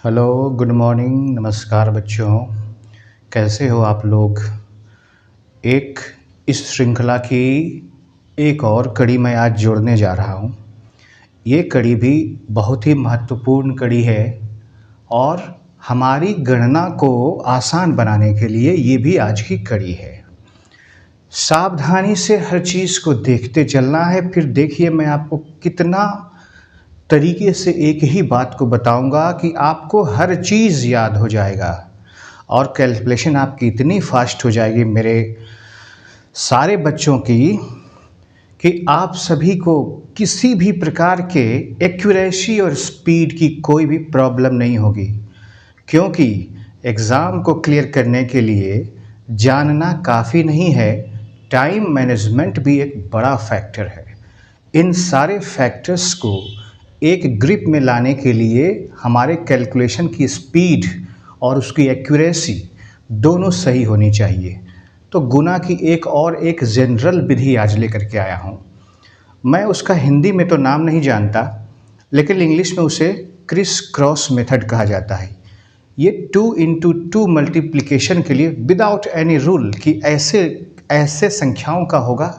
Hello, good morning, नमस्कार बच्चों। कैसे हो आप लोग? एक इस श्रृंखला की एक और कड़ी मैं आज जोड़ने जा रहा हूँ। ये कड़ी भी बहुत ही महत्वपूर्ण कड़ी है और हमारी गणना को आसान बनाने के लिए ये भी आज की कड़ी है। सावधानी से हर चीज़ को देखते चलना है। फिर देखिए मैं आपको कितना तरीके से एक ही बात को बताऊंगा कि आपको हर चीज़ याद हो जाएगा और कैलकुलेशन आपकी इतनी फास्ट हो जाएगी मेरे सारे बच्चों की कि आप सभी को किसी भी प्रकार के एक्यूरेसी और स्पीड की कोई भी प्रॉब्लम नहीं होगी, क्योंकि एग्ज़ाम को क्लियर करने के लिए जानना काफ़ी नहीं है, टाइम मैनेजमेंट भी एक बड़ा फैक्टर है। इन सारे फैक्टर्स को एक ग्रिप में लाने के लिए हमारे कैलकुलेशन की स्पीड और उसकी एक्यूरेसी दोनों सही होनी चाहिए। तो गुना की एक जनरल विधि आज लेकर के आया हूँ। मैं उसका हिंदी में तो नाम नहीं जानता, लेकिन इंग्लिश में उसे क्रिस क्रॉस मेथड कहा जाता है। ये 2 × 2 मल्टीप्लिकेशन के लिए विदाउट एनी रूल कि ऐसे संख्याओं का होगा,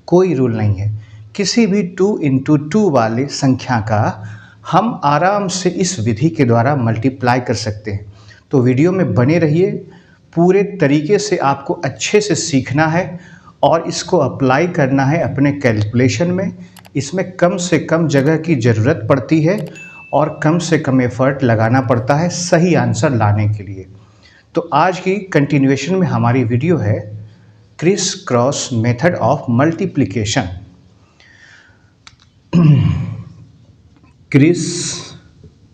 कोई रूल नहीं है। किसी भी 2 × 2 वाले संख्या का हम आराम से इस विधि के द्वारा मल्टीप्लाई कर सकते हैं। तो वीडियो में बने रहिए, पूरे तरीके से आपको अच्छे से सीखना है और इसको अप्लाई करना है अपने कैलकुलेशन में। इसमें कम से कम जगह की ज़रूरत पड़ती है और कम से कम एफर्ट लगाना पड़ता है सही आंसर लाने के लिए। तो आज की कंटिन्यूएशन में हमारी वीडियो है criss cross method of multiplication. Criss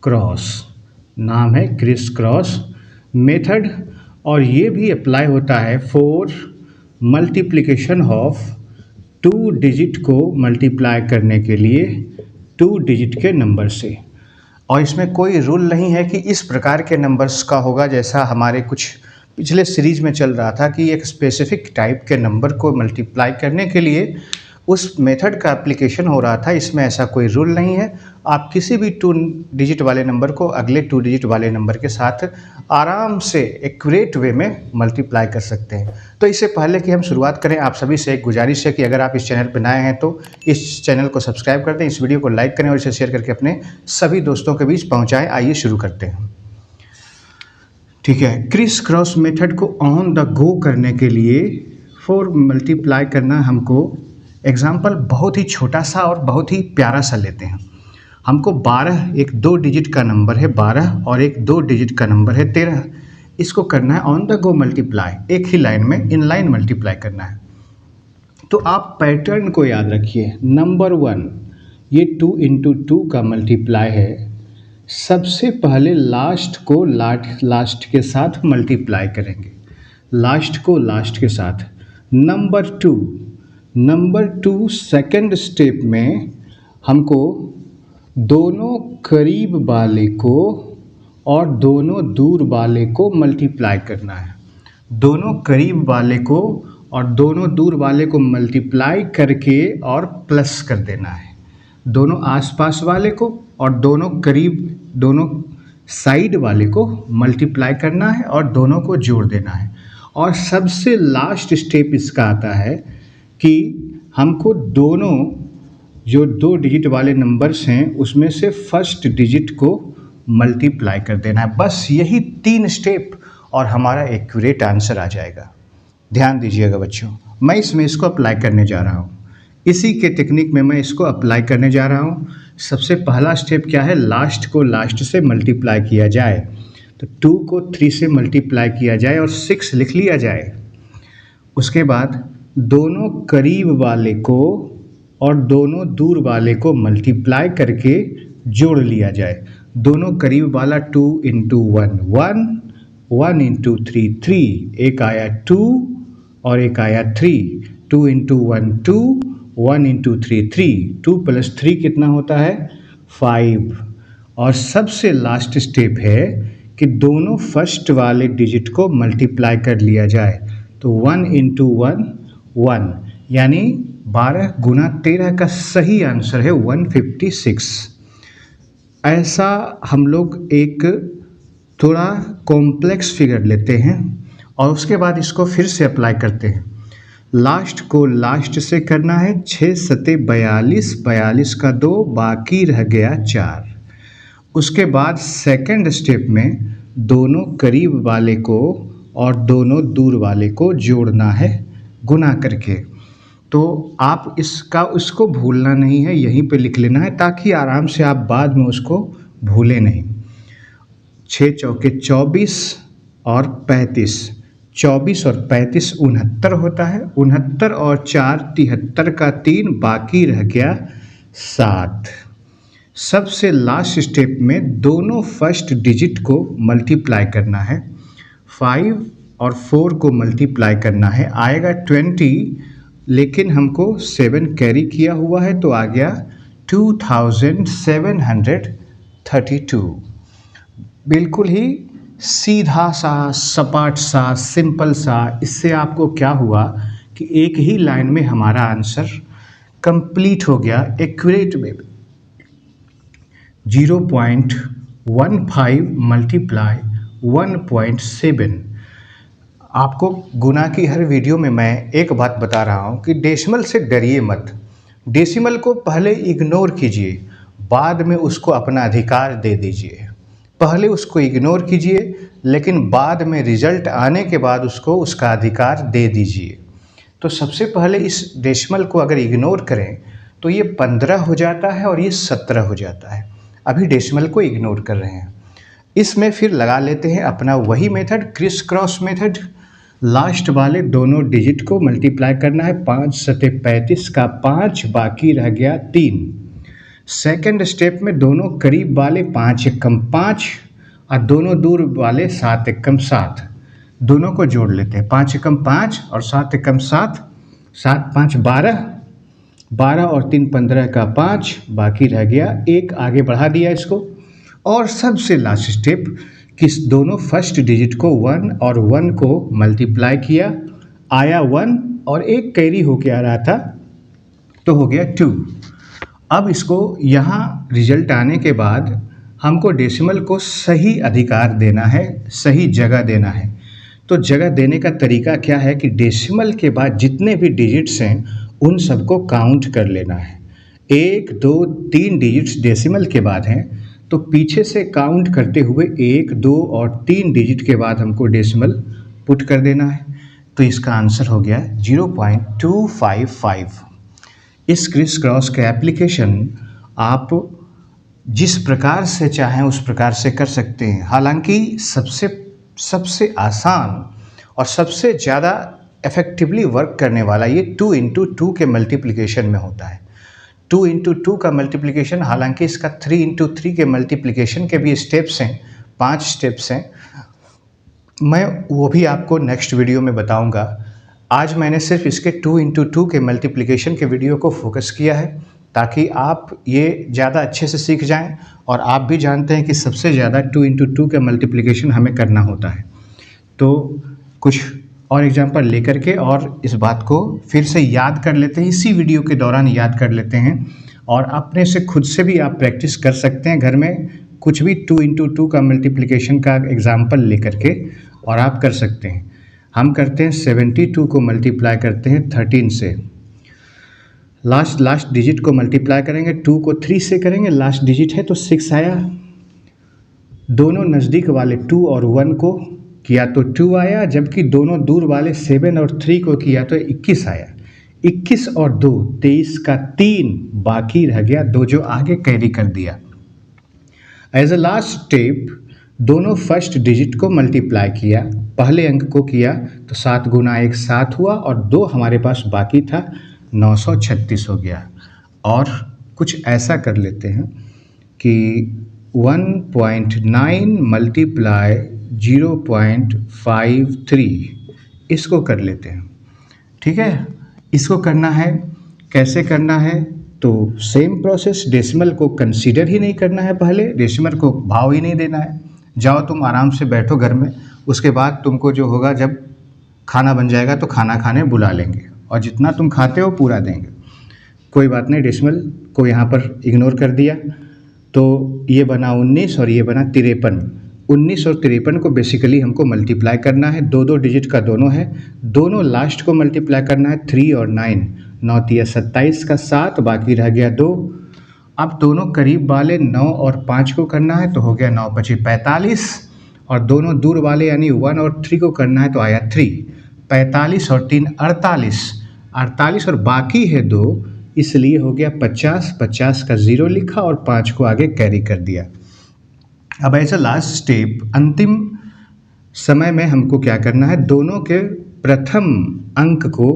cross नाम है, क्रिस क्रॉस मेथड, और ये भी अप्लाई होता है फॉर मल्टीप्लिकेशन ऑफ 2 डिजिट को मल्टीप्लाई करने के लिए 2 डिजिट के नंबर से। और इसमें कोई रूल नहीं है कि इस प्रकार के नंबर्स का होगा, जैसा हमारे कुछ पिछले सीरीज में चल रहा था कि एक स्पेसिफिक टाइप के नंबर को मल्टीप्लाई करने के लिए उस मेथड का एप्लीकेशन हो रहा था। इसमें ऐसा कोई रूल नहीं है। आप किसी भी 2 डिजिट वाले नंबर को अगले 2 डिजिट वाले नंबर के साथ आराम से एक्यूरेट वे में मल्टीप्लाई कर सकते हैं। तो इससे पहले कि हम शुरुआत करें, आप सभी से एक गुजारिश है कि अगर आप इस चैनल पर नए हैं तो इस चैनल को सब्सक्राइब कर दें, इस वीडियो को लाइक करें और इसे शेयर करके अपने सभी दोस्तों के बीच पहुँचाएँ। आइए शुरू करते हैं। ठीक है, क्रिस क्रॉस मेथड को ऑन द गो करने के लिए फॉर मल्टीप्लाई करना, हमको एग्जाम्पल बहुत ही छोटा सा और बहुत ही प्यारा सा लेते हैं। हमको 12, एक 2 डिजिट का नंबर है 12 और एक 2 डिजिट का नंबर है 13। इसको करना है ऑन द गो मल्टीप्लाई, एक ही लाइन में इन लाइन मल्टीप्लाई करना है। तो आप पैटर्न को याद रखिए। नंबर 1, ये 2 × 2 का मल्टीप्लाई है। सबसे पहले लास्ट को लास्ट के साथ मल्टीप्लाई करेंगे, लास्ट को लास्ट के साथ। नंबर 2 सेकंड स्टेप में हमको दोनों करीब वाले को और दोनों दूर वाले को मल्टीप्लाई करना है। दोनों करीब वाले को और दोनों दूर वाले को मल्टीप्लाई करके और प्लस कर देना है। दोनों आसपास वाले को और दोनों करीब, दोनों साइड वाले को मल्टीप्लाई करना है और दोनों को जोड़ देना है। और सबसे लास्ट स्टेप इसका आता है कि हमको दोनों जो 2 डिजिट वाले नंबर्स हैं उसमें से फर्स्ट डिजिट को मल्टीप्लाई कर देना है। बस यही 3 स्टेप और हमारा एक्यूरेट आंसर आ जाएगा। ध्यान दीजिएगा बच्चों, मैं इसमें इसको अप्लाई करने जा रहा हूँ। इसी के टेक्निक में मैं इसको अप्लाई करने जा रहा हूँ। सबसे पहला स्टेप क्या है, लास्ट को लास्ट से मल्टीप्लाई किया जाए। तो 2 को 3 से मल्टीप्लाई किया जाए और 6 लिख लिया जाए। उसके बाद दोनों करीब वाले को और दोनों दूर वाले को मल्टीप्लाई करके जोड़ लिया जाए। दोनों करीब वाला 2 × 1 1, 1 × 3 3, एक आया 2 और एक आया 3। 2 × 1 2, 1 × 3 3, 2 + 3 कितना होता है 5। और सबसे लास्ट स्टेप है कि दोनों फर्स्ट वाले डिजिट को मल्टीप्लाई कर लिया जाए। तो 1 × 1 1, यानी 12 × 13 का सही आंसर है 156। ऐसा हम लोग एक थोड़ा कॉम्प्लेक्स फिगर लेते हैं और उसके बाद इसको फिर से अप्लाई करते हैं। लास्ट को लास्ट से करना है, 6 सते 42, 42 का 2, बाकी रह गया 4। उसके बाद सेकंड स्टेप में दोनों करीब वाले को और दोनों दूर वाले को जोड़ना है गुना करके। तो आप उसको भूलना नहीं है, यहीं पे लिख लेना है ताकि आराम से आप बाद में उसको भूलें नहीं। 6 चौके 24 और 35, 24 और 35 69 होता है। 69 और 4 73 का 3, बाकी रह गया 7। सबसे लास्ट स्टेप में दोनों फर्स्ट डिजिट को मल्टीप्लाई करना है। 5 और 4 को मल्टीप्लाई करना है, आएगा 20, लेकिन हमको 7 कैरी किया हुआ है तो आ गया 2732। बिल्कुल ही सीधा सा, सपाट सा, सिंपल सा। इससे आपको क्या हुआ कि एक ही लाइन में हमारा आंसर कंप्लीट हो गया एक्यूरेट में। 0.15 मल्टीप्लाई 1.7। आपको गुना की हर वीडियो में मैं एक बात बता रहा हूँ कि डेसिमल से डरिए मत। डेसिमल को पहले इग्नोर कीजिए, बाद में उसको अपना अधिकार दे दीजिए। पहले उसको इग्नोर कीजिए, लेकिन बाद में रिजल्ट आने के बाद उसको उसका अधिकार दे दीजिए। तो सबसे पहले इस डेसिमल को अगर इग्नोर करें तो ये 15 हो जाता है और ये 17 हो जाता है। अभी डेसिमल को इग्नोर कर रहे हैं। इसमें फिर लगा लेते हैं अपना वही method, criss cross method. Last वाले दोनों डिजिट को मल्टीप्लाई करना है। 5 सते 35 का 5, बाकी रह गया 3। सेकंड स्टेप में दोनों करीब वाले 5 एकम 5 और दोनों दूर वाले 7 एकम 7, दोनों को जोड़ लेते हैं। 5 एकम 5 और 7 एकम 7, 7 5 12, 12 और 3 15 का 5, बाकी रह गया 1। आगे बढ़ा दिया इसको। और सबसे लास्ट स्टेप कि दोनों फर्स्ट डिजिट को 1 और 1 को मल्टीप्लाई किया, आया 1 और 1 कैरी होके आ रहा था तो हो गया 2। अब इसको यहाँ रिजल्ट आने के बाद हमको डेसिमल को सही अधिकार देना है, सही जगह देना है। तो जगह देने का तरीका क्या है कि डेसिमल के बाद जितने भी डिजिट्स हैं उन सबको काउंट कर लेना है। 1 2 3 डिजिट्स डेसिमल के बाद हैं तो पीछे से काउंट करते हुए 1 2 और 3 डिजिट के बाद हमको डेसिमल पुट कर देना है। तो इसका आंसर हो गया 0.255। इस क्रिस क्रॉस का एप्लीकेशन आप जिस प्रकार से चाहें उस प्रकार से कर सकते हैं। हालांकि सबसे आसान और सबसे ज़्यादा इफ़ेक्टिवली वर्क करने वाला ये 2 इंटू 2 के मल्टीप्लिकेशन में होता है। 2 इंटू 2 का मल्टीप्लिकेशन, हालांकि इसका 3 इंटू 3 के मल्टीप्लिकेशन के भी स्टेप्स हैं, 5 स्टेप्स हैं। मैं वो भी आपको नेक्स्ट वीडियो में बताऊंगा। आज मैंने सिर्फ इसके 2 इंटू 2 के मल्टीप्लिकेशन के वीडियो को फोकस किया है ताकि आप ये ज़्यादा अच्छे से सीख जाएं। और आप भी जानते हैं कि सबसे ज़्यादा 2 इंटू 2 का मल्टीप्लिकेशन हमें करना होता है। तो कुछ और एग्जांपल लेकर के और इस बात को फिर से याद कर लेते हैं, इसी वीडियो के दौरान याद कर लेते हैं। और अपने से खुद से भी आप प्रैक्टिस कर सकते हैं घर में, कुछ भी 2 इंटू 2 का मल्टीप्लिकेशन का एग्जाम्पल लेकर के, और आप कर सकते हैं। हम करते हैं 72 को मल्टीप्लाई करते हैं 13 से, लास्ट डिजिट को मल्टीप्लाई करेंगे, 2 को 3 से करेंगे, लास्ट डिजिट है तो 6 आया। दोनों नज़दीक वाले 2 और 1 को किया तो 2 आया, जबकि दोनों दूर वाले 7 और 3 को किया तो 21 आया। 21 और 2 23 का 3, बाकी रह गया 2 जो आगे कैरी कर दिया। एज अ लास्ट स्टेप दोनों फर्स्ट डिजिट को मल्टीप्लाई किया, पहले अंक को किया तो 7 गुना 1 7 हुआ और 2 हमारे पास बाकी था, 936 हो गया। और कुछ ऐसा कर लेते हैं कि 1.9 मल्टीप्लाई 0.53 इसको कर लेते हैं। ठीक है, इसको करना है, कैसे करना है तो सेम प्रोसेस, डेसिमल को कंसीडर ही नहीं करना है, पहले डेसिमल को भाव ही नहीं देना है। जाओ तुम आराम से बैठो घर में, उसके बाद तुमको जो होगा जब खाना बन जाएगा तो खाना खाने बुला लेंगे और जितना तुम खाते हो पूरा देंगे। कोई बात नहीं, डेसिमल को यहाँ पर इग्नोर कर दिया तो ये बना 19 और ये बना 53। 19 और 53 को बेसिकली हमको मल्टीप्लाई करना है, दो दो डिजिट का दोनों है, दोनों लास्ट को मल्टीप्लाई करना है 3 और 9, 9 तिया 27 का 7, बाकी रह गया 2। अब दोनों करीब वाले 9 और 5 को करना है तो हो गया 9 पची 45, और दोनों दूर वाले यानी 1 और 3 को करना है तो आया 3, 45 और 3 48, 48 और बाकी है 2, इसलिए हो गया 50, 50 का 0 लिखा और 5 को आगे कैरी कर दिया। अब ऐसा लास्ट स्टेप अंतिम समय में हमको क्या करना है, दोनों के प्रथम अंक को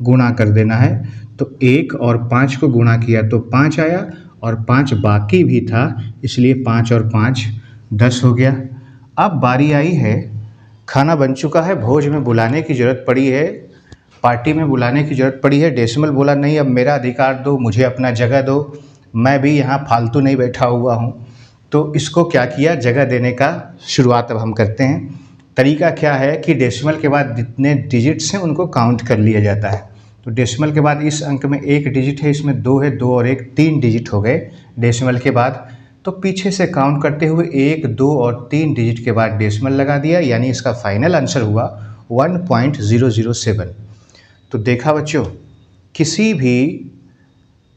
गुणा कर देना है। तो 1 और 5 को गुणा किया तो 5 आया, और 5 बाकी भी था, इसलिए 5 और 5 10 हो गया। अब बारी आई है, खाना बन चुका है, भोज में बुलाने की ज़रूरत पड़ी है, पार्टी में बुलाने की ज़रूरत पड़ी है। डेसिमल बोला नहीं, अब मेरा अधिकार दो, मुझे अपना जगह दो, मैं भी यहाँ फालतू नहीं बैठा हुआ हूँ। तो इसको क्या किया, जगह देने का शुरुआत अब हम करते हैं। तरीका क्या है कि डेसिमल के बाद जितने डिजिट्स हैं उनको काउंट कर लिया जाता है। तो डेसिमल के बाद इस अंक में 1 डिजिट है, इसमें 2 है, 2 और 1 3 डिजिट हो गए डेसिमल के बाद। तो पीछे से काउंट करते हुए 1, 2 और 3 डिजिट के बाद डेसिमल लगा दिया, यानी इसका फाइनल आंसर हुआ 1.007। तो देखा बच्चों, किसी भी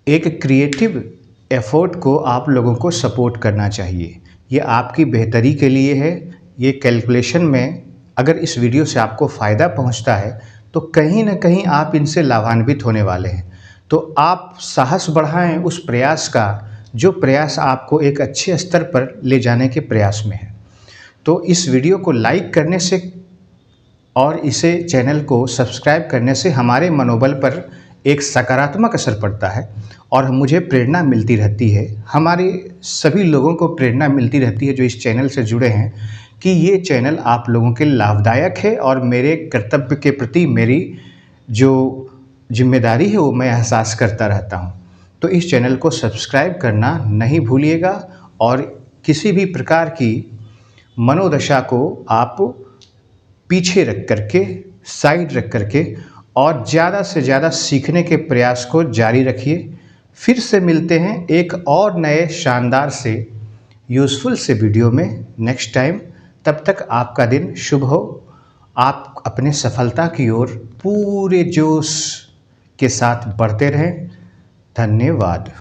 एक क्रिएटिव एफर्ट को आप लोगों को सपोर्ट करना चाहिए, ये आपकी बेहतरी के लिए है। ये कैलकुलेशन में अगर इस वीडियो से आपको फ़ायदा पहुंचता है तो कहीं ना कहीं आप इनसे लाभान्वित होने वाले हैं। तो आप साहस बढ़ाएं उस प्रयास का, जो प्रयास आपको एक अच्छे स्तर पर ले जाने के प्रयास में है। तो इस वीडियो को लाइक करने से और इसे चैनल को सब्सक्राइब करने से हमारे मनोबल पर एक सकारात्मक असर पड़ता है और मुझे प्रेरणा मिलती रहती है, हमारे सभी लोगों को प्रेरणा मिलती रहती है जो इस चैनल से जुड़े हैं, कि ये चैनल आप लोगों के लाभदायक है और मेरे कर्तव्य के प्रति मेरी जो जिम्मेदारी है वो मैं एहसास करता रहता हूँ। तो इस चैनल को सब्सक्राइब करना नहीं भूलिएगा और किसी भी प्रकार की मनोदशा को आप पीछे रख करके, साइड रख करके और ज़्यादा से ज़्यादा सीखने के प्रयास को जारी रखिए। फिर से मिलते हैं एक और नए शानदार से यूज़फुल से वीडियो में नेक्स्ट टाइम। तब तक आपका दिन शुभ हो, आप अपने सफलता की ओर पूरे जोश के साथ बढ़ते रहें। धन्यवाद।